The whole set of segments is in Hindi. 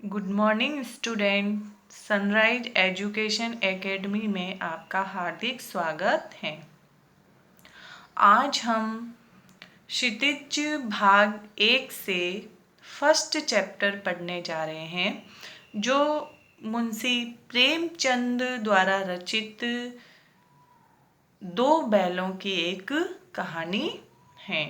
Good morning student. Sunrise education academy में आपका हार्दिक स्वागत है। आज हम क्षितिज भाग 1 से फर्स्ट चैप्टर पढ़ने जा रहे हैं, जो मुंशी प्रेमचंद द्वारा रचित दो बैलों की एक कहानी है।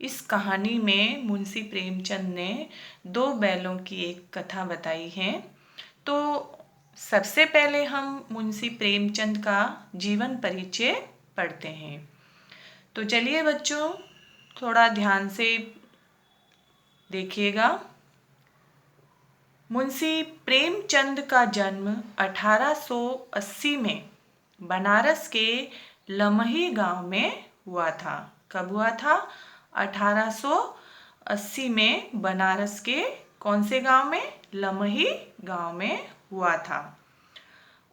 इस कहानी में मुंशी प्रेमचंद ने दो बैलों की एक कथा बताई है। तो सबसे पहले हम मुंशी प्रेमचंद का जीवन परिचय पढ़ते हैं। तो चलिए बच्चों, थोड़ा ध्यान से देखिएगा। मुंशी प्रेमचंद का जन्म 1880 में बनारस के लमही गांव में हुआ था। कब हुआ था? 1880 में बनारस के कौन से गांव में? लमही गांव में हुआ था।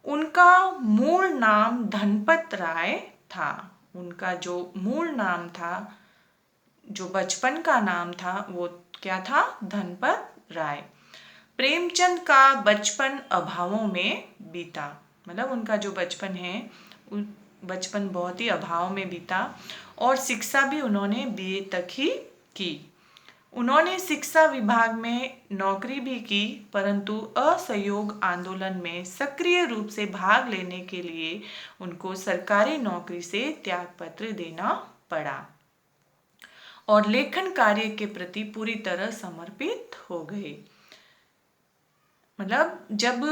उनका मूल नाम धनपत राय था। उनका जो मूल नाम था, जो बचपन का नाम था, वो क्या था? धनपत राय। प्रेमचंद का बचपन अभावों में बीता। मतलब उनका जो बचपन है, बचपन बहुत ही अभाव में बीता और शिक्षा भी उन्होंने बीए तक ही की। उन्होंने शिक्षा विभाग में नौकरी भी की, परंतु असहयोग आंदोलन में सक्रिय रूप से भाग लेने के लिए उनको सरकारी नौकरी से त्यागपत्र देना पड़ा और लेखन कार्य के प्रति पूरी तरह समर्पित हो गए। मतलब जब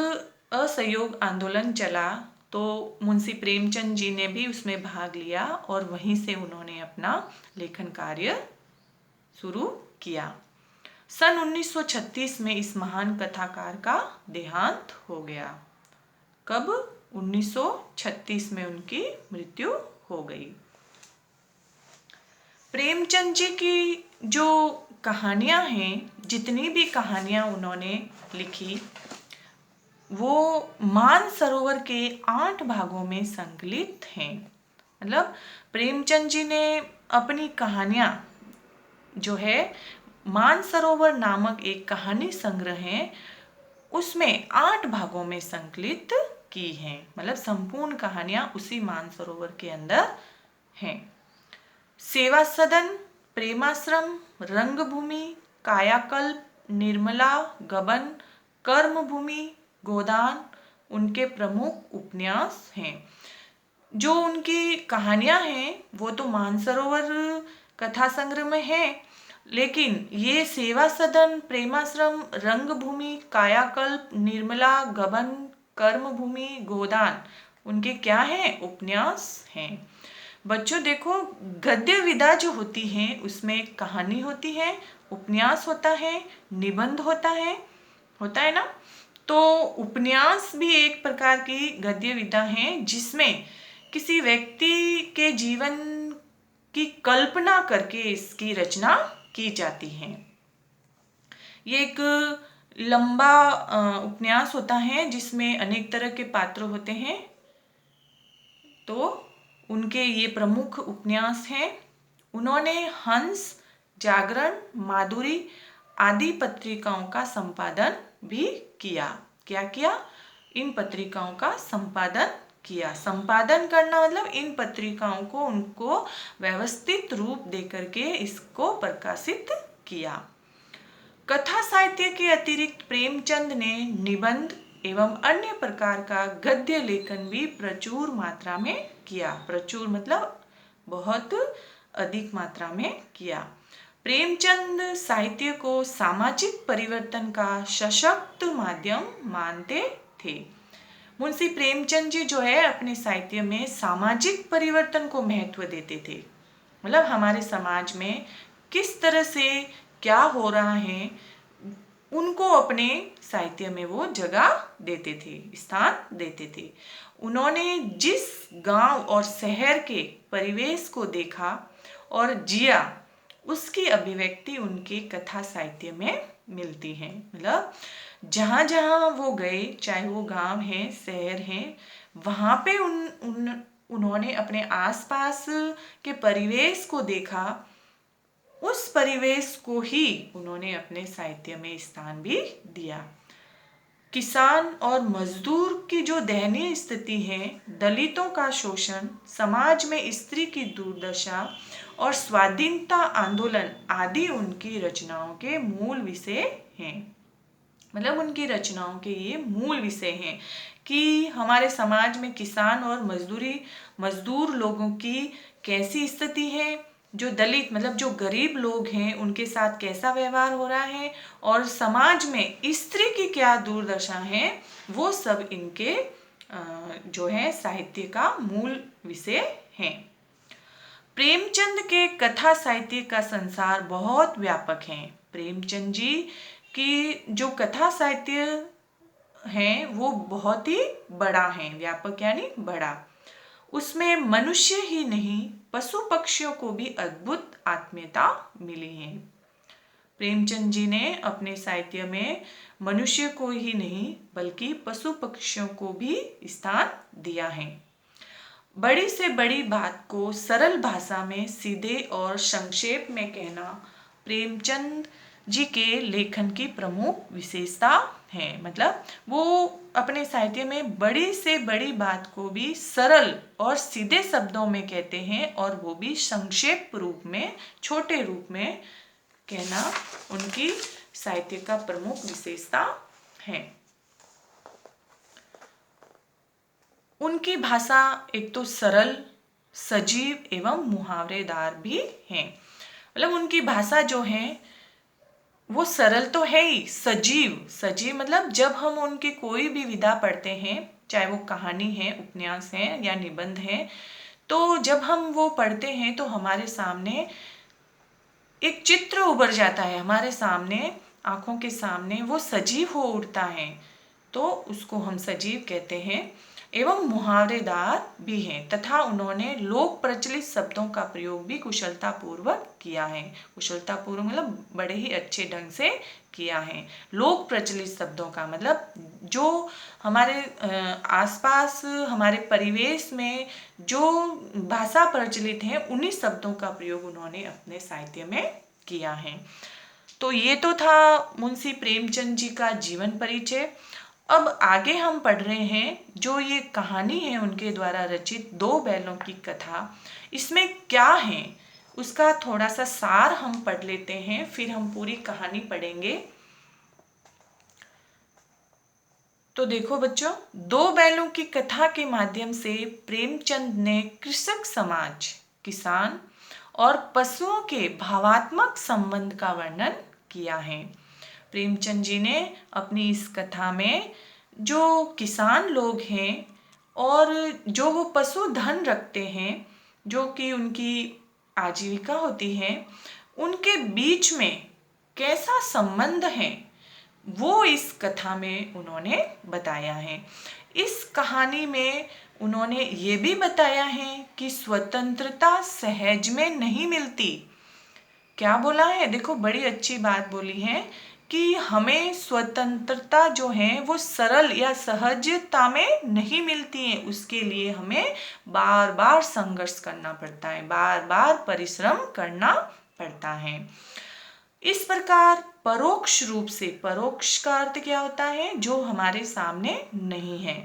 असहयोग आंदोलन चला तो मुंशी प्रेमचंद जी ने भी उसमें भाग लिया और वहीं से उन्होंने अपना लेखन कार्य शुरू किया। सन 1936 में इस महान कथाकार का देहांत हो गया। कब? 1936 में उनकी मृत्यु हो गई। प्रेमचंद जी की जो कहानियां हैं, जितनी भी कहानियां उन्होंने लिखी, वो मानसरोवर के 8 भागों में संकलित हैं। मतलब प्रेमचंद जी ने अपनी कहानियां जो है, मानसरोवर नामक एक कहानी संग्रह है, उसमें 8 भागों में संकलित की हैं। मतलब संपूर्ण कहानियां उसी मानसरोवर के अंदर हैं। सेवा सदन, प्रेमाश्रम, रंगभूमि, कायाकल्प, निर्मला, गबन, कर्मभूमि, गोदान उनके प्रमुख उपन्यास हैं। जो उनकी कहानियां हैं वो तो मानसरोवर कथा संग्रह में है, लेकिन ये सेवा सदन, प्रेमाश्रम, रंगभूमि, कायाकल्प, निर्मला, गबन, कर्मभूमि, गोदान उनके क्या हैं? उपन्यास हैं। बच्चों देखो, गद्य विधा जो होती है उसमें कहानी होती है, उपन्यास होता है, निबंध होता है ना। तो उपन्यास भी एक प्रकार की गद्य विधा है जिसमें किसी व्यक्ति के जीवन की कल्पना करके इसकी रचना की जाती है। ये एक लंबा उपन्यास होता है जिसमें अनेक तरह के पात्र होते हैं। तो उनके ये प्रमुख उपन्यास हैं। उन्होंने हंस, जागरण, माधुरी आदि पत्रिकाओं का संपादन भी किया। क्या किया? इन पत्रिकाओं का संपादन किया। संपादन करना मतलब इन पत्रिकाओं को उनको व्यवस्थित रूप देकर के इसको प्रकाशित किया। कथा साहित्य के अतिरिक्त प्रेमचंद ने निबंध एवं अन्य प्रकार का गद्य लेखन भी प्रचुर मात्रा में किया। प्रचुर मतलब बहुत अधिक मात्रा में किया। प्रेमचंद साहित्य को सामाजिक परिवर्तन का सशक्त माध्यम मानते थे। मुंशी प्रेमचंद जी जो है अपने साहित्य में सामाजिक परिवर्तन को महत्व देते थे। मतलब हमारे समाज में किस तरह से क्या हो रहा है, उनको अपने साहित्य में वो जगह देते थे, स्थान देते थे। उन्होंने जिस गांव और शहर के परिवेश को देखा और जिया, उसकी अभिव्यक्ति उनके कथा साहित्य में मिलती है। मतलब जहाँ जहाँ वो गए, चाहे वो गांव है, शहर है, वहाँ पे उन्होंने अपने आसपास के परिवेश को देखा उस परिवेश को ही उन्होंने अपने साहित्य में स्थान भी दिया। किसान और मजदूर की जो दयनीय स्थिति है, दलितों का शोषण, समाज में स्त्री की दुर्दशा और स्वाधीनता आंदोलन आदि उनकी रचनाओं के मूल विषय हैं। मतलब उनकी रचनाओं के ये मूल विषय हैं कि हमारे समाज में किसान और मजदूर लोगों की कैसी स्थिति है, जो दलित मतलब जो गरीब लोग हैं उनके साथ कैसा व्यवहार हो रहा है, और समाज में स्त्री की क्या दुर्दशा है, वो सब इनके जो है साहित्य का मूल विषय हैं। प्रेमचंद के कथा साहित्य का संसार बहुत व्यापक है। प्रेमचंद जी की जो कथा साहित्य है वो बहुत ही बड़ा है, व्यापक यानी बड़ा। उसमें मनुष्य ही नहीं पशु पक्षियों को भी अद्भुत आत्मीयता मिली है। प्रेमचंद जी ने अपने साहित्य में मनुष्य को ही नहीं बल्कि पशु पक्षियों को भी स्थान दिया है। बड़ी से बड़ी बात को सरल भाषा में सीधे और संक्षेप में कहना प्रेमचंद जी के लेखन की प्रमुख विशेषता है। मतलब वो अपने साहित्य में बड़ी से बड़ी बात को भी सरल और सीधे शब्दों में कहते हैं, और वो भी संक्षेप रूप में, छोटे रूप में कहना उनकी साहित्य का प्रमुख विशेषता है। उनकी भाषा एक तो सरल, सजीव एवं मुहावरेदार भी है। मतलब उनकी भाषा जो है वो सरल तो है ही, सजीव मतलब जब हम उनकी कोई भी विधा पढ़ते हैं, चाहे वो कहानी है, उपन्यास है या निबंध है, तो जब हम वो पढ़ते हैं तो हमारे सामने एक चित्र उभर जाता है, हमारे सामने आंखों के सामने वो सजीव हो उठता है, तो उसको हम सजीव कहते हैं। एवं मुहावरेदार भी हैं तथा उन्होंने लोक प्रचलित शब्दों का प्रयोग भी कुशलतापूर्वक किया है। कुशलतापूर्वक मतलब बड़े ही अच्छे ढंग से किया है। लोक प्रचलित शब्दों का मतलब जो हमारे आसपास हमारे परिवेश में जो भाषा प्रचलित है उन्हीं शब्दों का प्रयोग उन्होंने अपने साहित्य में किया है। तो ये तो था मुंशी प्रेमचंद जी का जीवन परिचय। अब आगे हम पढ़ रहे हैं जो ये कहानी है उनके द्वारा रचित दो बैलों की कथा, इसमें क्या है उसका थोड़ा सा सार हम पढ़ लेते हैं, फिर हम पूरी कहानी पढ़ेंगे। तो देखो बच्चों, दो बैलों की कथा के माध्यम से प्रेमचंद ने कृषक समाज, किसान और पशुओं के भावात्मक संबंध का वर्णन किया है। प्रेमचंद जी ने अपनी इस कथा में जो किसान लोग हैं और जो वो पशुधन रखते हैं, जो कि उनकी आजीविका होती है, उनके बीच में कैसा संबंध है वो इस कथा में उन्होंने बताया है। इस कहानी में उन्होंने ये भी बताया है कि स्वतंत्रता सहज में नहीं मिलती। क्या बोला है, देखो बड़ी अच्छी बात बोली है कि हमें स्वतंत्रता जो है वो सरल या सहजता में नहीं मिलती है, उसके लिए हमें बार बार संघर्ष करना पड़ता है, बार बार परिश्रम करना पड़ता है। इस प्रकार परोक्ष रूप से, परोक्ष का अर्थ क्या होता है, जो हमारे सामने नहीं है,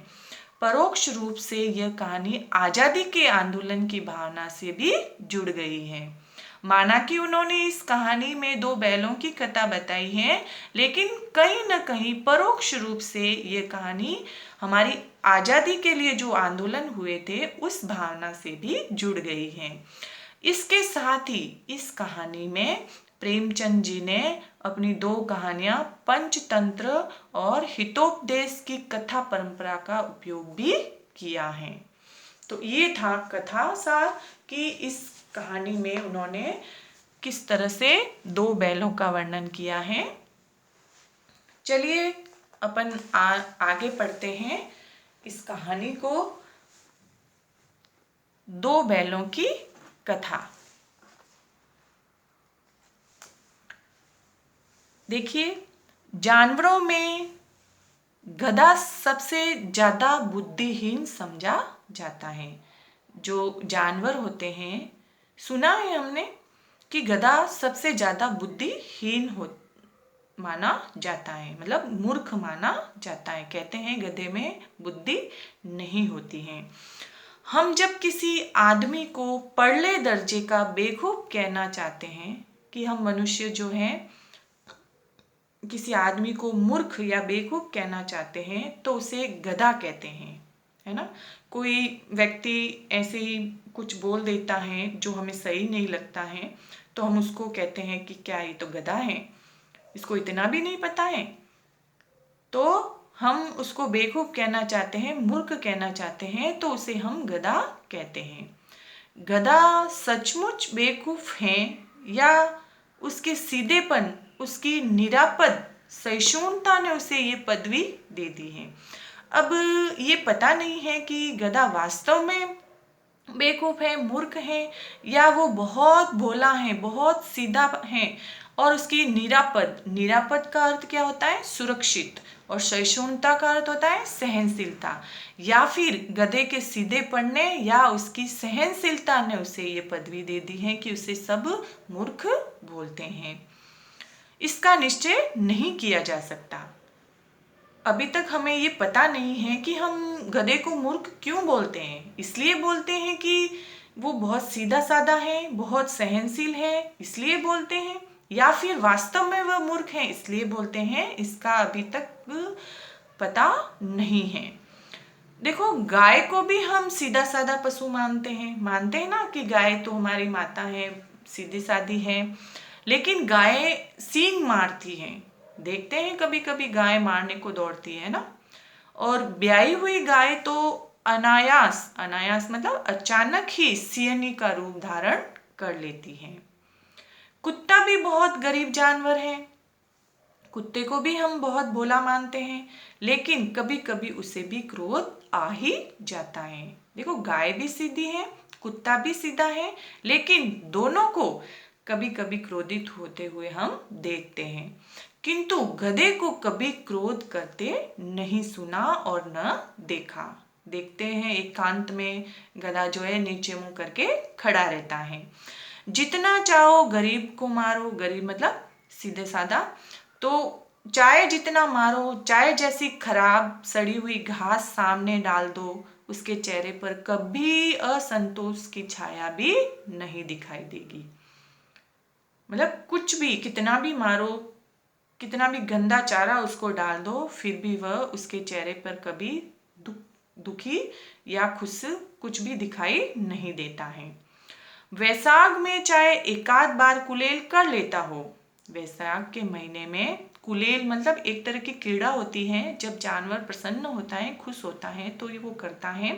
परोक्ष रूप से यह कहानी आजादी के आंदोलन की भावना से भी जुड़ गई है। माना कि उन्होंने इस कहानी में दो बैलों की कथा बताई है, लेकिन कहीं न कहीं परोक्ष रूप से ये कहानी हमारी आजादी के लिए जो आंदोलन हुए थे उस भावना से भी जुड़ गई है। इसके साथ ही इस कहानी में प्रेमचंद जी ने अपनी दो कहानियां पंचतंत्र और हितोपदेश की कथा परंपरा का उपयोग भी किया है। तो ये था कथा सार कि इस कहानी में उन्होंने किस तरह से दो बैलों का वर्णन किया है। चलिए अपन आगे पढ़ते हैं इस कहानी को, दो बैलों की कथा। देखिए, जानवरों में गधा सबसे ज्यादा बुद्धिहीन समझा जाता है। जो जानवर होते हैं, सुना है हमने कि गधा सबसे ज्यादा बुद्धिहीन हो माना जाता है, मतलब मूर्ख माना जाता है। कहते हैं गधे में बुद्धि नहीं होती है। हम जब किसी आदमी को परले दर्जे का बेवकूफ कहना चाहते हैं, कि हम मनुष्य जो हैं किसी आदमी को मूर्ख या बेवकूफ कहना चाहते हैं तो उसे गधा कहते हैं, है ना। कोई व्यक्ति ऐसे ही कुछ बोल देता है जो हमें सही नहीं लगता है, तो हम उसको कहते हैं कि क्या ये तो गधा है, इसको इतना भी नहीं पता है। तो हम उसको बेवकूफ कहना चाहते हैं, मूर्ख कहना चाहते हैं, तो उसे हम गधा कहते हैं। गधा सचमुच बेवकूफ है या उसके सीधेपन, उसकी निरापद सहिष्णुता ने उसे ये पदवी दे दी है। अब ये पता नहीं है कि गधा वास्तव में बेवकूफ है, मूर्ख है, या वो बहुत भोला है, बहुत सीधा है, और उसकी निरापद, निरापद का अर्थ क्या होता है? सुरक्षित। और सहिष्णुता का अर्थ होता है सहनशीलता। या फिर गधे के सीधे पड़ने या उसकी सहनशीलता ने उसे ये पदवी दे दी है कि उसे सब मूर्ख बोलते हैं। इसका निश्चय नहीं किया जा सकता। अभी तक हमें ये पता नहीं है कि हम गधे को मूर्ख क्यों बोलते हैं। इसलिए बोलते हैं कि वो बहुत सीधा साधा है, बहुत सहनशील है, इसलिए बोलते हैं, या फिर वास्तव में वह मूर्ख है इसलिए बोलते हैं, इसका अभी तक पता नहीं है। देखो, गाय को भी हम सीधा साधा पशु मानते हैं ना, कि गाय तो हमारी माता है, सीधी सादी है। लेकिन गाय सींग मारती है, देखते हैं कभी कभी गाय मारने को दौड़ती है ना। और ब्याई हुई गाय तो अनायास, अनायास मतलब अचानक ही सियनी का रूप धारण कर लेती है। कुत्ता भी बहुत गरीब जानवर है, कुत्ते को भी हम बहुत भोला मानते हैं, लेकिन कभी कभी उसे भी क्रोध आ ही जाता है। देखो, गाय भी सीधी है, कुत्ता भी सीधा है, लेकिन दोनों को कभी कभी क्रोधित होते हुए हम देखते हैं। किंतु गधे को कभी क्रोध करते नहीं सुना और न देखा। देखते हैं एकांत में गधा जो है नीचे मुंह करके खड़ा रहता है। जितना चाहो गरीब को मारो, गरीब मतलब सीधे साधा, तो चाहे जितना मारो, चाहे जैसी खराब सड़ी हुई घास सामने डाल दो, उसके चेहरे पर कभी असंतोष की छाया भी नहीं दिखाई देगी। मतलब कुछ भी, कितना भी मारो, कितना भी गंदा चारा उसको डाल दो, फिर भी वह, उसके चेहरे पर कभी दुखी या खुश कुछ भी दिखाई नहीं देता है। वैशाख में चाहे एकाध बार कुलेल कर लेता हो, वैशाख के महीने में कुलेल मतलब एक तरह की क्रीड़ा होती है, जब जानवर प्रसन्न होता है, खुश होता है, तो ये वो करता है।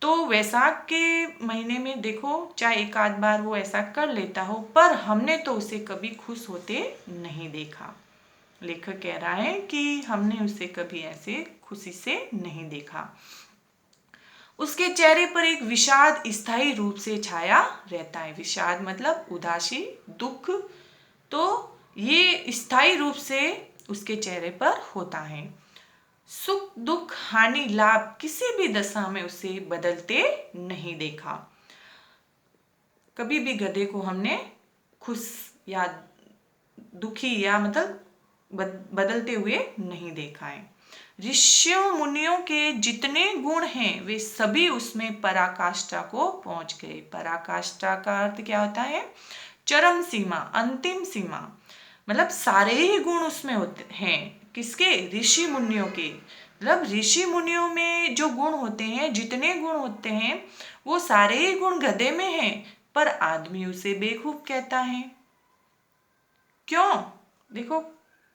तो वैशाख के महीने में देखो, चाहे एक आध बार वो ऐसा कर लेता हो, पर हमने तो उसे कभी खुश होते नहीं देखा। लेखक कह रहा है कि हमने उसे कभी ऐसे खुशी से नहीं देखा। उसके चेहरे पर एक विषाद स्थायी रूप से छाया रहता है। विषाद मतलब उदासी, दुख, तो ये स्थायी रूप से उसके चेहरे पर होता है। सुख, दुख, हानि, लाभ किसी भी दशा में उसे बदलते नहीं देखा। कभी भी गधे को हमने खुश या दुखी या मतलब बदलते हुए नहीं देखा है। ऋषियों मुनियों के जितने गुण हैं वे सभी उसमें पराकाष्ठा को पहुंच गए। पराकाष्ठा का अर्थ क्या होता है? चरम सीमा, अंतिम सीमा, मतलब सारे ही गुण उसमें होते हैं। किसके? ऋषि मुनियों के। मतलब ऋषि मुनियों में जो गुण होते हैं, जितने गुण होते हैं, वो सारे ही गुण गधे में हैं, पर आदमी उसे बेवकूफ कहता है। क्यों? देखो,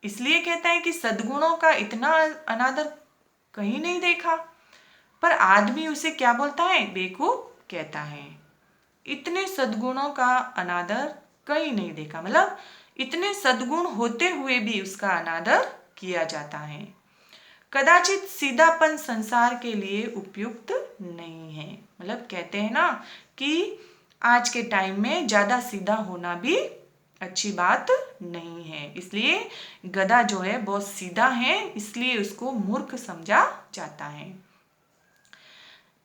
इसलिए कहता है कि सद्गुणों का इतना अनादर कहीं नहीं देखा, पर आदमी उसे क्या बोलता है? बेवकूफ कहता है। इतने सद्गुणों का अनादर कहीं नहीं देखा, मतलब इतने सद्गुण होते हुए भी उसका अनादर किया जाता है। कदाचित सीधापन संसार के लिए उपयुक्त नहीं है। मतलब कहते हैं ना कि आज के टाइम में ज्यादा सीधा होना भी अच्छी बात नहीं है। इसलिए गधा जो है बहुत सीधा है, इसलिए उसको मूर्ख समझा जाता है।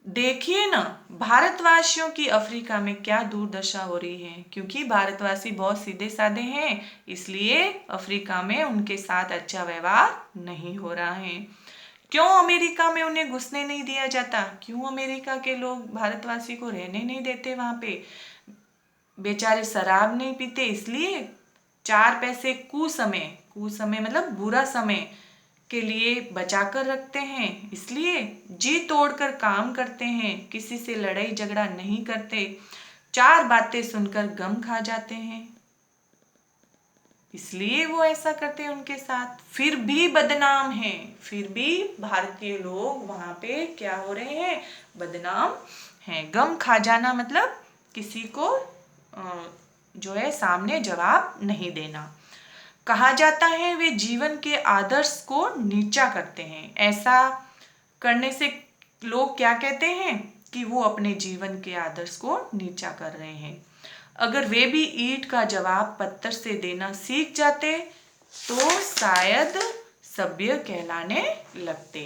देखिए ना, भारतवासियों की अफ्रीका में क्या दुर्दशा हो रही है। क्योंकि भारतवासी बहुत सीधे साधे हैं, इसलिए अफ्रीका में उनके साथ अच्छा व्यवहार नहीं हो रहा है। क्यों अमेरिका में उन्हें घुसने नहीं दिया जाता? क्यों अमेरिका के लोग भारतवासी को रहने नहीं देते वहां पे? बेचारे शराब नहीं पीते, इसलिए 4 पैसे कुसमय मतलब बुरा समय के लिए बचा कर रखते हैं, इसलिए जी तोड़कर काम करते हैं, किसी से लड़ाई झगड़ा नहीं करते, 4 बातें सुनकर गम खा जाते हैं, इसलिए वो ऐसा करते हैं उनके साथ। फिर भी बदनाम हैं, फिर भी भारतीय लोग वहां पे क्या हो रहे हैं? बदनाम हैं। गम खा जाना मतलब किसी को जो है सामने जवाब नहीं देना। कहा जाता है वे जीवन के आदर्श को नीचा करते हैं। ऐसा करने से लोग क्या कहते हैं कि वो अपने जीवन के आदर्श को नीचा कर रहे हैं। अगर वे भी ईंट का जवाब पत्थर से देना सीख जाते तो शायद सभ्य कहलाने लगते।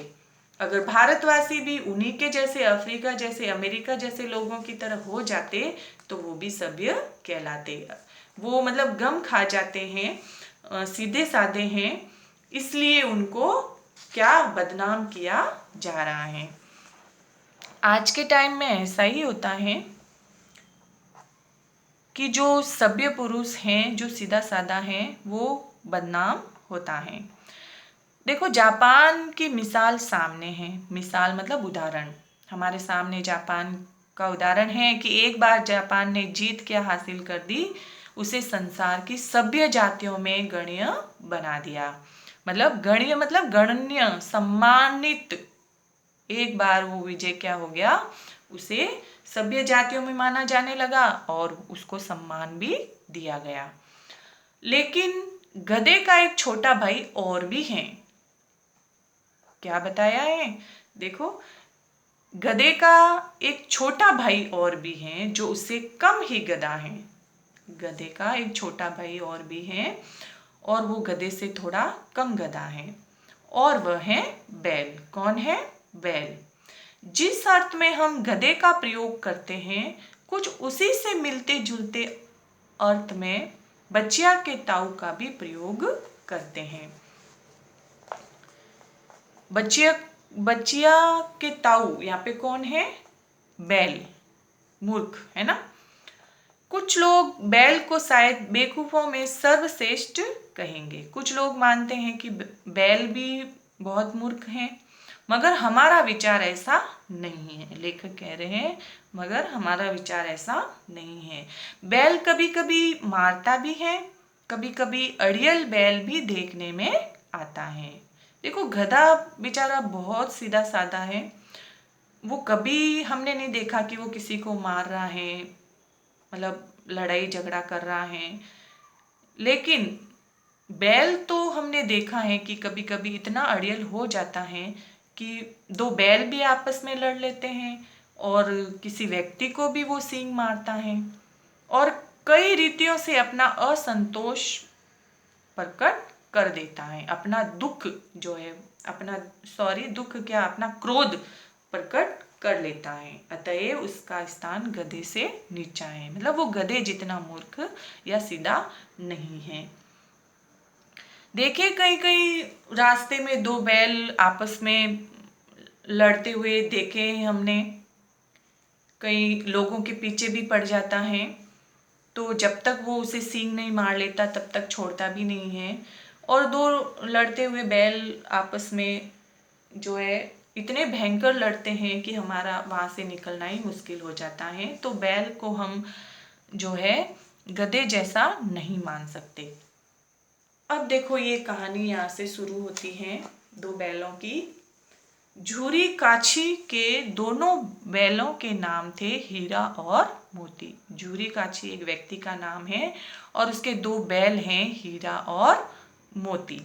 अगर भारतवासी भी उन्हीं के जैसे, अफ्रीका जैसे, अमेरिका जैसे लोगों की तरह हो जाते तो वो भी सभ्य कहलाते। वो मतलब गम खा जाते हैं, सीधे साधे हैं, इसलिए उनको क्या बदनाम किया जा रहा है। आज के टाइम में ऐसा ही होता है कि जो सभ्य पुरुष हैं, जो सीधा साधा हैं, वो बदनाम होता है। देखो, जापान की मिसाल सामने है। मिसाल मतलब उदाहरण। हमारे सामने जापान का उदाहरण है कि एक बार जापान ने जीत क्या हासिल कर दी, उसे संसार की सभ्य जातियों में गण्य बना दिया। मतलब गण्य मतलब गणनीय, सम्मानित। एक बार वो विजय क्या हो गया, उसे सभ्य जातियों में माना जाने लगा और उसको सम्मान भी दिया गया। लेकिन गधे का एक छोटा भाई और भी है। क्या बताया है? देखो, गधे का एक छोटा भाई और भी है जो उससे कम ही गधा है। गधे का एक छोटा भाई और भी है और वो गधे से थोड़ा कम गधा है, और वह है बैल। कौन है? बैल। जिस अर्थ में हम गधे का प्रयोग करते हैं, कुछ उसी से मिलते जुलते अर्थ में बच्चिया के ताऊ का भी प्रयोग करते हैं। बच्चिया के ताऊ यहाँ पे कौन है? बैल, मूर्ख, है ना। कुछ लोग बैल को शायद बेवकूफों में सर्वश्रेष्ठ कहेंगे। कुछ लोग मानते हैं कि बैल भी बहुत मूर्ख हैं, मगर हमारा विचार ऐसा नहीं है। लेखक कह रहे हैं मगर हमारा विचार ऐसा नहीं है। बैल कभी कभी मारता भी है, कभी कभी अड़ियल बैल भी देखने में आता है। देखो, गधा बेचारा बहुत सीधा साधा है। वो कभी हमने नहीं देखा कि वो किसी को मार रहा है, मतलब लड़ाई झगड़ा कर रहा है। लेकिन बैल तो हमने देखा है कि कभी कभी इतना अड़ियल हो जाता है कि 2 बैल भी आपस में लड़ लेते हैं और किसी व्यक्ति को भी वो सींग मारता है और कई रीतियों से अपना असंतोष प्रकट कर देता है। अपना दुख जो है, अपना क्रोध प्रकट कर लेता है। अतएव उसका स्थान गधे से नीचा है। मतलब वो गधे जितना मूर्ख या सीधा नहीं है। देखे, कई कई रास्ते में 2 बैल आपस में लड़ते हुए देखे हमने। कई लोगों के पीछे भी पड़ जाता है, तो जब तक वो उसे सींग नहीं मार लेता तब तक छोड़ता भी नहीं है। और 2 लड़ते हुए बैल आपस में जो है इतने भयंकर लड़ते हैं कि हमारा वहाँ से निकलना ही मुश्किल हो जाता है। तो बैल को हम जो है गधे जैसा नहीं मान सकते। अब देखो, ये कहानी यहाँ से शुरू होती है 2 बैलों की। झूरी काछी के दोनों बैलों के नाम थे हीरा और मोती। झूरी काछी एक व्यक्ति का नाम है और उसके 2 बैल हैं हीरा और मोती।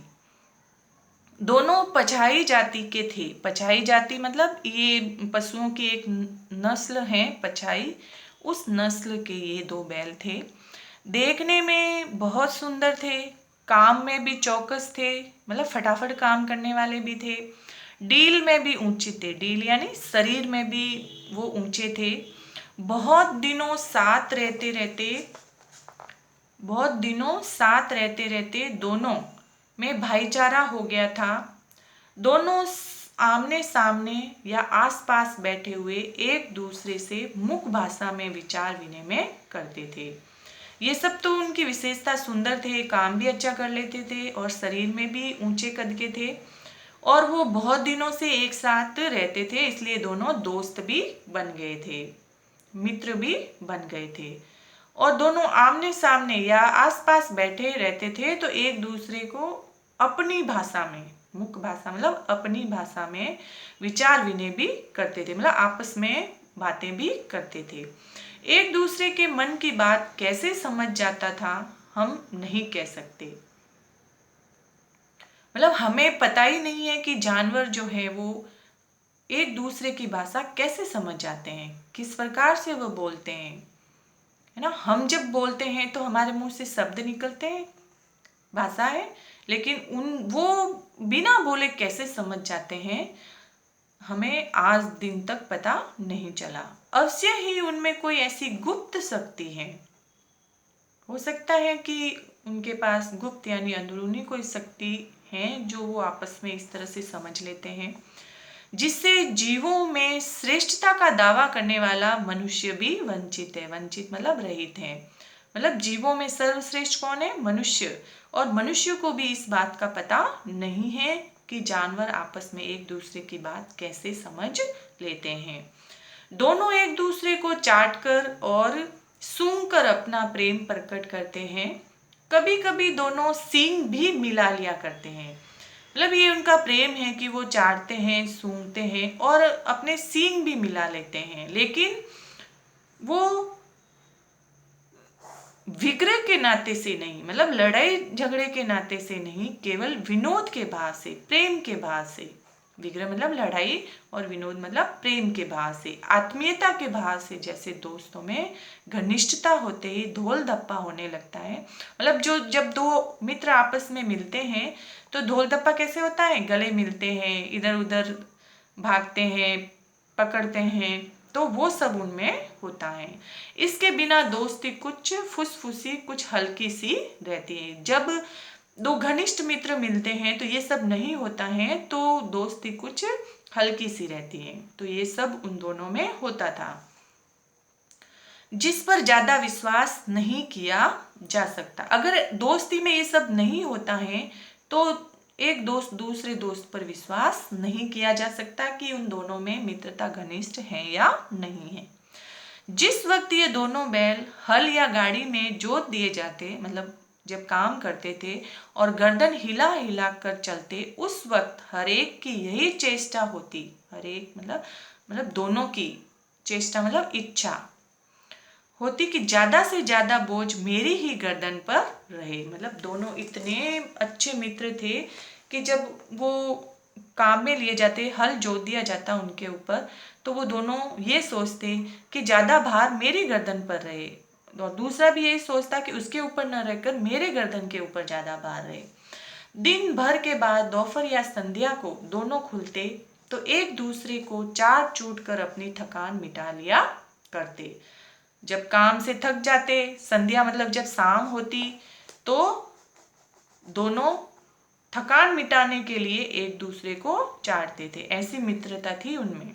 दोनों पछाई जाति के थे। पछाई जाति मतलब ये पशुओं की एक नस्ल है, पछाई। उस नस्ल के ये 2 बैल थे। देखने में बहुत सुंदर थे, काम में भी चौकस थे, मतलब फटाफट काम करने वाले भी थे। डील में भी ऊंचे थे, डील यानी शरीर में भी वो ऊंचे थे। बहुत दिनों साथ रहते रहते दोनों में भाईचारा हो गया था। दोनों आमने सामने या आसपास बैठे हुए एक दूसरे से मुख भाषा में विचार विनिमय करते थे। ये सब तो उनकी विशेषता, सुंदर थे, काम भी अच्छा कर लेते थे और शरीर में भी ऊंचे कद के थे और वो बहुत दिनों से एक साथ रहते थे, इसलिए दोनों दोस्त भी बन गए थे, मित्र भी बन गए थे। और दोनों आमने सामने या आसपास बैठे रहते थे तो एक दूसरे को अपनी भाषा में, मुख्य भाषा मतलब अपनी भाषा में विचार विनिमय भी करते थे, मतलब आपस में बातें भी करते थे। एक दूसरे के मन की बात कैसे समझ जाता था हम नहीं कह सकते, मतलब हमें पता ही नहीं है कि जानवर जो है वो एक दूसरे की भाषा कैसे समझ जाते हैं, किस प्रकार से वो बोलते हैं, है ना। हम जब बोलते हैं तो हमारे मुंह से शब्द निकलते हैं, भाषा है, लेकिन वो बिना बोले कैसे समझ जाते हैं हमें आज दिन तक पता नहीं चला। अवश्य ही उनमें कोई ऐसी गुप्त शक्ति है, हो सकता है कि उनके पास गुप्त यानी अंदरूनी कोई शक्ति है जो वो आपस में इस तरह से समझ लेते हैं, जिससे जीवों में श्रेष्ठता का दावा करने वाला मनुष्य भी वंचित है। वंचित मतलब रहित है, मतलब जीवों में सर्वश्रेष्ठ कौन है, मनुष्य। और मनुष्य को भी इस बात का पता नहीं है कि जानवर आपस में एक दूसरे की बात कैसे समझ लेते हैं। दोनों एक दूसरे को चाटकर और सूंघकर अपना प्रेम प्रकट करते हैं। कभी कभी दोनों सींग भी मिला लिया करते हैं, मतलब ये उनका प्रेम है कि वो चाटते हैं, सूंघते हैं और अपने सींग भी मिला लेते हैं, लेकिन वो विग्रह के नाते से नहीं, मतलब लड़ाई झगड़े के नाते से नहीं, केवल विनोद के भाव से, प्रेम के भाव से। विग्रह मतलब लड़ाई और विनोद मतलब प्रेम के भाव से, आत्मीयता के भाव से। जैसे दोस्तों में घनिष्ठता होते ही ढोल धप्पा होने लगता है, मतलब जब दो मित्र आपस में मिलते हैं तो ढोल धप्पा कैसे होता है, गले मिलते हैं, इधर उधर भागते हैं, पकड़ते हैं, तो वो सब उनमें होता है। इसके बिना दोस्ती कुछ फुसफुसी, कुछ हल्की सी रहती है। जब दो घनिष्ठ मित्र मिलते हैं तो ये सब नहीं होता है, तो दोस्ती कुछ हल्की सी रहती है। तो ये सब उन दोनों में होता था। जिस पर ज्यादा विश्वास नहीं किया जा सकता, अगर दोस्ती में ये सब नहीं होता है तो एक दोस्त दूसरे दोस्त पर विश्वास नहीं किया जा सकता कि उन दोनों में मित्रता घनिष्ठ है या नहीं है। जिस वक्त ये दोनों बैल हल या गाड़ी में जोत दिए जाते, मतलब जब काम करते थे और गर्दन हिला हिला कर चलते, उस वक्त हर एक की यही चेष्टा होती, हर एक मतलब दोनों की चेष्टा मतलब इच्छा होती कि ज्यादा से ज्यादा बोझ मेरी ही गर्दन पर रहे। मतलब दोनों इतने अच्छे मित्र थे कि जब वो काम में लिए जाते, हल जोत दिया जाता उनके ऊपर, तो वो दोनों ये सोचते कि ज्यादा भार मेरी गर्दन पर रहे, और दूसरा भी यही सोचता कि उसके ऊपर न रहकर मेरे गर्दन के ऊपर ज्यादा भार रहे। दिन भर के बाद दोपहर या संध्या को दोनों खुलते तो एक दूसरे को चाट चूट कर अपनी थकान मिटा लिया करते। जब काम से थक जाते, संध्या मतलब जब शाम होती, तो दोनों थकान मिटाने के लिए एक दूसरे को चाटते थे। ऐसी मित्रता थी उनमें।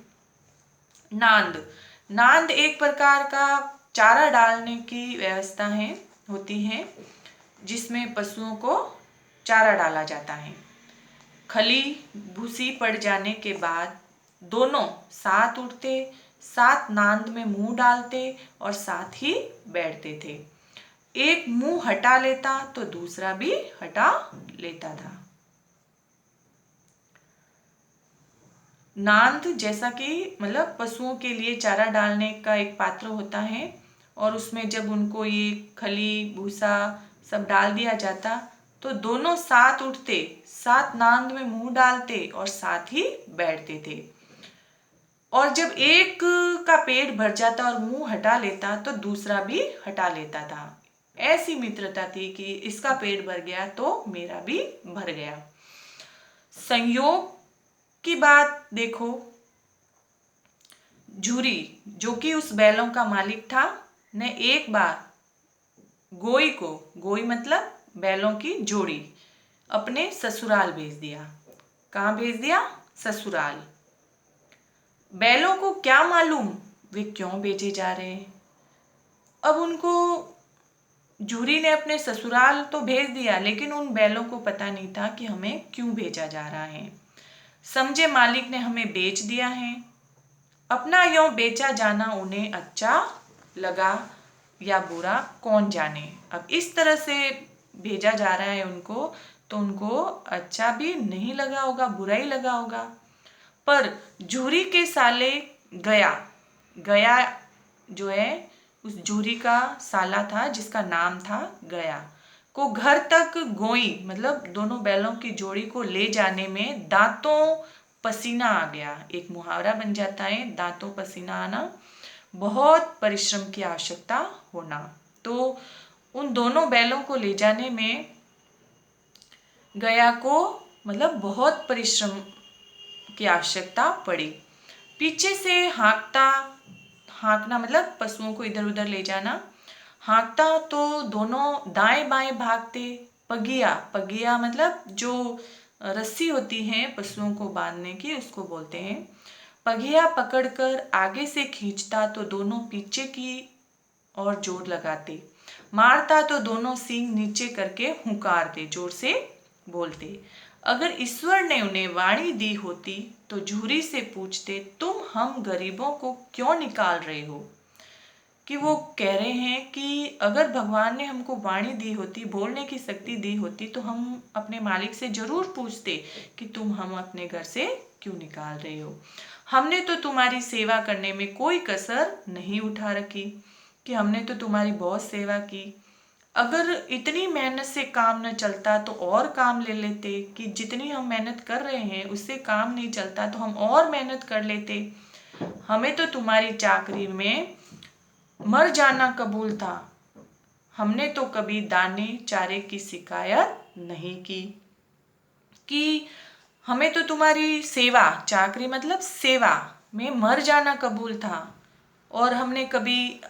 नांद एक प्रकार का चारा डालने की व्यवस्था है, होती है, जिसमें पशुओं को चारा डाला जाता है। खली भूसी पड़ जाने के बाद दोनों साथ उठते, साथ नांद में मुंह डालते और साथ ही बैठते थे। एक मुंह हटा लेता तो दूसरा भी हटा लेता था। नांद जैसा कि मतलब पशुओं के लिए चारा डालने का एक पात्र होता है, और उसमें जब उनको ये खली भूसा सब डाल दिया जाता तो दोनों साथ उठते, साथ नांद में मुंह डालते और साथ ही बैठते थे। और जब एक का पेट भर जाता और मुंह हटा लेता तो दूसरा भी हटा लेता था। ऐसी मित्रता थी कि इसका पेट भर गया तो मेरा भी भर गया। संयोग की बात देखो, झूरी जो कि उस बैलों का मालिक था ने एक बार गोई मतलब बैलों की जोड़ी, अपने ससुराल भेज दिया। कहाँ भेज दिया? ससुराल। बैलों को क्या मालूम वे क्यों भेजे जा रहे हैं। अब उनको झूरी ने अपने ससुराल तो भेज दिया, लेकिन उन बैलों को पता नहीं था कि हमें क्यों भेजा जा रहा है। समझे मालिक ने हमें बेच दिया है। अपना यों बेचा जाना उन्हें अच्छा लगा या बुरा कौन जाने। अब इस तरह से भेजा जा रहा है उनको, तो उनको अच्छा भी नहीं लगा होगा, बुरा ही लगा होगा। पर झूरी के साले गया जो है, उस झूरी का साला था जिसका नाम था गया, को घर तक गोई मतलब दोनों बैलों की जोड़ी को ले जाने में दांतों पसीना आ गया। एक मुहावरा बन जाता है, दांतों पसीना आना, बहुत परिश्रम की आवश्यकता होना। तो उन दोनों बैलों को ले जाने में गया को मतलब बहुत परिश्रम की आवश्यकता पड़ी। पीछे से हाँकना मतलब पशुओं को इधर उधर ले जाना। हाँकता तो दोनों दाएं बाएं भागते। पगिया मतलब जो रस्सी होती है पशुओं को बांधने की, उसको बोलते हैं। पगिया पकड़कर आगे से खींचता तो दोनों पीछे की और जोर लगाते। मारता तो दोनों सींग नीचे करके हुंकारते, जोर से बोलते। अगर ईश्वर ने उन्हें वाणी दी होती तो झूरी से पूछते, तुम हम गरीबों को क्यों निकाल रहे हो। कि वो कह रहे हैं कि अगर भगवान ने हमको वाणी दी होती, बोलने की शक्ति दी होती, तो हम अपने मालिक से जरूर पूछते कि तुम हम अपने घर से क्यों निकाल रहे हो। हमने तो तुम्हारी सेवा करने में कोई कसर नहीं उठा रखी, कि हमने तो तुम्हारी बहुत सेवा की। अगर इतनी मेहनत से काम न चलता तो और काम ले लेते, कि जितनी हम मेहनत कर रहे हैं उससे काम नहीं चलता तो हम और मेहनत कर लेते। हमें तो तुम्हारी चाकरी में मर जाना कबूल था। हमने तो कभी दाने चारे की शिकायत नहीं की। कि हमें तो तुम्हारी सेवा, चाकरी मतलब सेवा में मर जाना कबूल था, और हमने कभी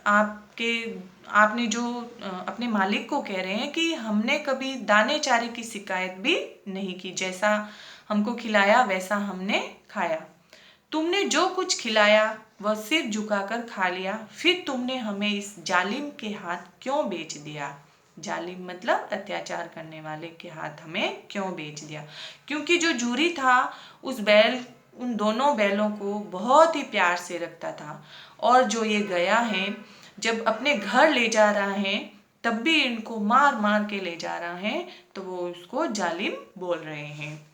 आपने जो अपने मालिक को कह रहे हैं कि हमने कभी दाने चारे की शिकायत भी नहीं की। जैसा हमको खिलाया वैसा हमने खाया। तुमने जो कुछ खिलाया वह सिर झुकाकर खा लिया, फिर तुमने हमें इस जालिम के हाथ क्यों बेच दिया। जालिम मतलब अत्याचार करने वाले के हाथ हमें क्यों बेच दिया। क्योंकि जो झूरी था उन दोनों बैलों को बहुत ही प्यार से रखता था, और जो ये गया है जब अपने घर ले जा रहा है तब भी इनको मार मार के ले जा रहा है, तो वो उसको जालिम बोल रहे हैं।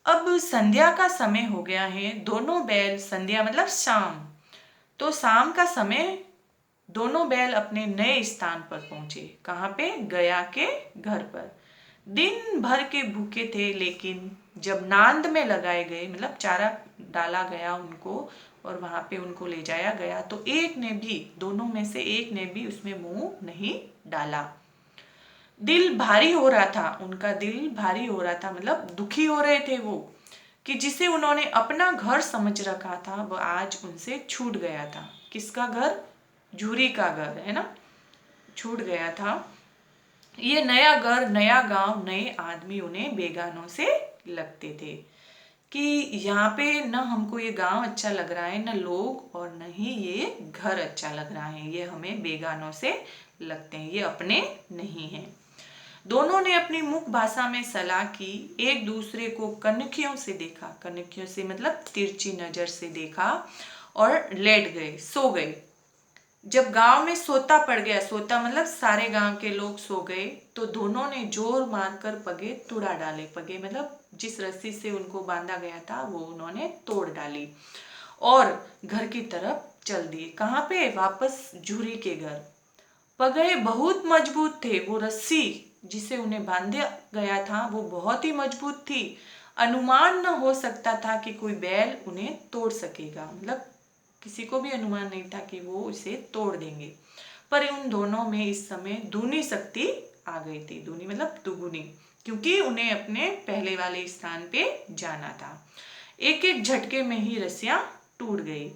अब संध्या का समय हो गया है। दोनों बैल, संध्या मतलब शाम, तो शाम का समय दोनों बैल अपने नए स्थान पर पहुंचे। कहाँ पे? गया के घर पर। दिन भर के भूखे थे, लेकिन जब नांद में लगाए गए मतलब चारा डाला गया उनको और वहां पे उनको ले जाया गया, तो दोनों में से एक ने भी उसमें मुंह नहीं डाला। दिल भारी हो रहा था, उनका दिल भारी हो रहा था मतलब दुखी हो रहे थे वो, कि जिसे उन्होंने अपना घर समझ रखा था वह आज उनसे छूट गया था। किसका घर? झूरी का घर, है ना, छूट गया था। ये नया घर, नया गांव, नए आदमी उन्हें बेगानों से लगते थे। कि यहाँ पे न हमको ये गांव अच्छा लग रहा है, न लोग, और न ही ये घर अच्छा लग रहा है। ये हमें बेगानों से लगते हैं, ये अपने नहीं हैं। दोनों ने अपनी मुख भाषा में सलाह की, एक दूसरे को कनखियों से देखा। कनखियों से मतलब तिरछी नजर से देखा, और लेट गए, सो गए। जब गांव में सोता पड़ गया, सोता मतलब सारे गांव के लोग सो गए, तो दोनों ने जोर मारकर पगे तुड़ा डाले। पगे मतलब जिस रस्सी से उनको बांधा गया था वो उन्होंने तोड़ डाली और घर की तरफ चल दिए। कहाँ पे? वापस झूरी के घर। पगे बहुत मजबूत थे, वो रस्सी जिसे उन्हें बांधा गया था वो बहुत ही मजबूत थी। अनुमान न हो सकता था कि कोई बैल उन्हें तोड़ सकेगा, मतलब किसी को भी अनुमान नहीं था कि वो उसे तोड़ देंगे। पर उन दोनों में इस समय दूनी शक्ति आ गई थी। दूनी मतलब दुगुनी, क्योंकि उन्हें अपने पहले वाले स्थान पे जाना था। एक एक झटके में ही रस्सियां टूट गई।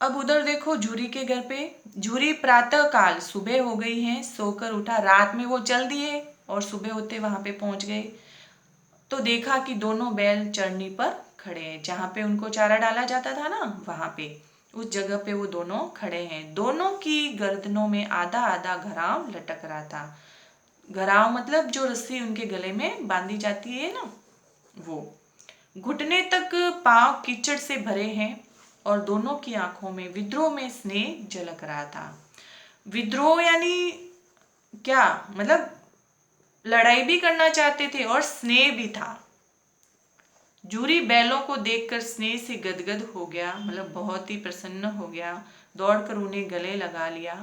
अब उधर देखो झूरी के घर पे, झूरी प्रातः काल, सुबह हो गई है, सोकर उठा। रात में वो चल दिए और सुबह होते वहां पे पहुंच गए। तो देखा कि दोनों बैल चरनी पर खड़े हैं, जहां पे उनको चारा डाला जाता था ना, वहां पे उस जगह पे वो दोनों खड़े हैं। दोनों की गर्दनों में आधा आधा घराव लटक रहा था। घराव मतलब जो रस्सी उनके गले में बांधी जाती है ना, वो। घुटने तक पांव कीचड़ से भरे हैं और दोनों की आंखों में विद्रोह में स्नेह झलक रहा था। विद्रोह यानी क्या, मतलब लड़ाई भी करना चाहते थे और स्नेह भी था। जूरी बैलों को देखकर स्नेह से गदगद हो गया, मतलब बहुत ही प्रसन्न हो गया। दौड़कर उन्हें गले लगा लिया।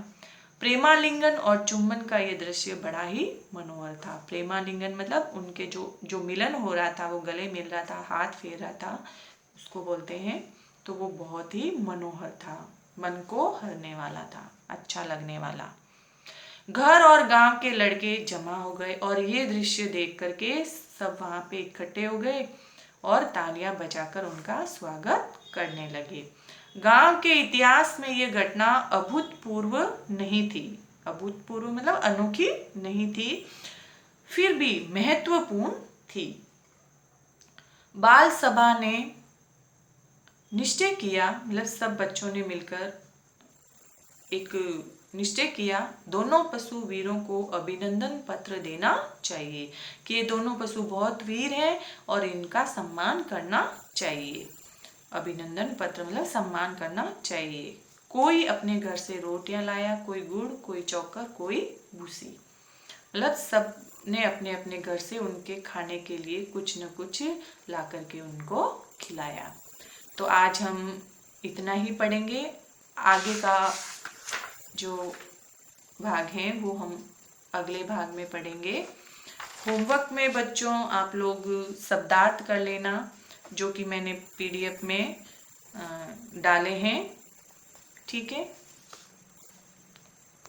प्रेमालिंगन और चुंबन का यह दृश्य बड़ा ही मनोहर था। प्रेमालिंगन मतलब उनके जो मिलन हो रहा था, वो गले मिल रहा था, हाथ फेर रहा था, उसको बोलते हैं। तो वो बहुत ही मनोहर था, मन को हरने वाला था, अच्छा लगने वाला। घर और गांव के लड़के जमा हो गए और ये दृश्य देख करके सब वहां पे इकट्ठे हो गए और तालियां बजाकर उनका स्वागत करने लगे। गांव के इतिहास में ये घटना अभूतपूर्व नहीं थी। अभूतपूर्व मतलब अनोखी नहीं थी, फिर भी महत्वपूर्ण थी। बाल सभा ने निश्चय किया, मतलब सब बच्चों ने मिलकर एक निश्चय किया, दोनों पशु वीरों को अभिनंदन पत्र देना चाहिए, कि ये दोनों पशु बहुत वीर हैं और इनका सम्मान करना चाहिए। अभिनंदन पत्र मतलब सम्मान करना चाहिए। कोई अपने घर से रोटियां लाया, कोई गुड़, कोई चौकर, कोई भूसी, मतलब सब ने अपने अपने घर से उनके खाने के लिए कुछ न कुछ ला करके उनको खिलाया। तो आज हम इतना ही पढ़ेंगे। आगे का जो भाग है वो हम अगले भाग में पढ़ेंगे। होमवर्क में बच्चों आप लोग शब्दार्थ कर लेना, जो कि मैंने PDF में डाले हैं, ठीक है।